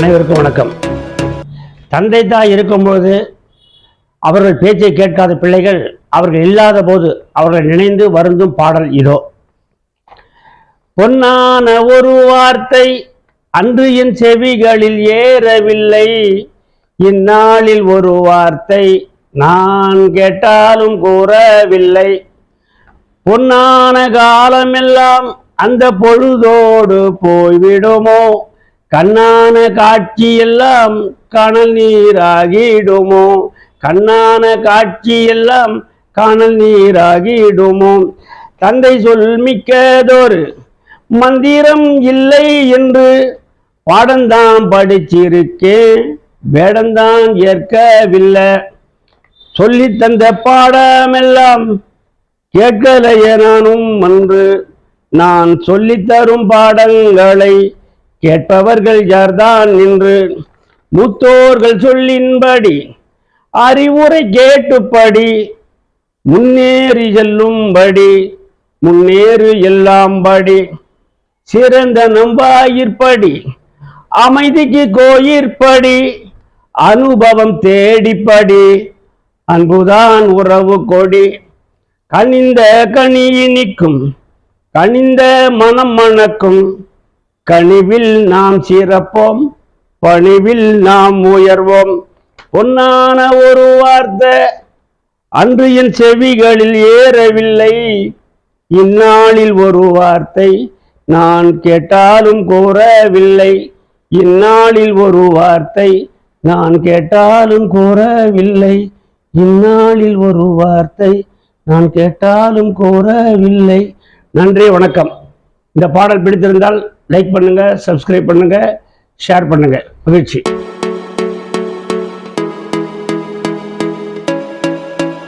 அனைவருக்கும் வணக்கம். தந்தை தாய் இருக்கும்போது அவர்கள் பேச்சை கேட்காத பிள்ளைகள் அவர்கள் இல்லாத போது அவர்களை நினைந்து வருந்தும் பாடல் இதோ. பொன்னான ஒரு வார்த்தை அன்று என் செவிகளில் ஏறவில்லை, இந்நாளில் ஒரு வார்த்தை நான் கேட்டாலும் கூறவில்லை. பொன்னான காலமெல்லாம் அந்த பொழுதோடு போய்விடுமோ, கண்ணான காட்சியெல்லாம் காணல் நீராகிடுமோ, கண்ணான காட்சியெல்லாம் காணல் நீராகிடுமோ. தந்தை சொல் மிக்கதொரு மந்திரம் இல்லை என்று பாடந்தான் படிச்சிருக்கேன், வேடந்தான் ஏற்கவில்லை. சொல்லி தந்த பாடமெல்லாம் கேட்கலையே நானும் அன்று, நான் சொல்லித்தரும் பாடங்களை கேட்பவர்கள் யார்தான் என்று. மூத்தோர்கள் சொல்லின்படி அறிவுரை கேட்டுப்படி முன்னேறி செல்லும்படி முன்னேறு எல்லாம்படி. சிறந்த நம்பாயிற்படி அமைதிக்கு கோயிற்படி அனுபவம் தேடிப்படி அன்புதான் உறவு கொடி. கனிந்த கனி இனிக்கும் கனிந்த மனம் மணக்கும், கனிவில் நாம் சிறப்போம் பணிவில் நாம் உயர்வோம். பொன்னான ஒரு வார்த்தை அன்று என் செவிகளில் ஏறவில்லை, இந்நாளில் ஒரு வார்த்தை நான் கேட்டாலும் கூறவில்லை. இந்நாளில் ஒரு வார்த்தை நான் கேட்டாலும் கூறவில்லை. இந்நாளில் ஒரு வார்த்தை நான் கேட்டாலும் கூறவில்லை. நன்றி, வணக்கம். இந்த பாடல் பிடித்திருந்தால் லைக் பண்ணுங்க, சப்ஸ்கிரைப் பண்ணுங்க, ஷேர் பண்ணுங்க. மகிழ்ச்சி.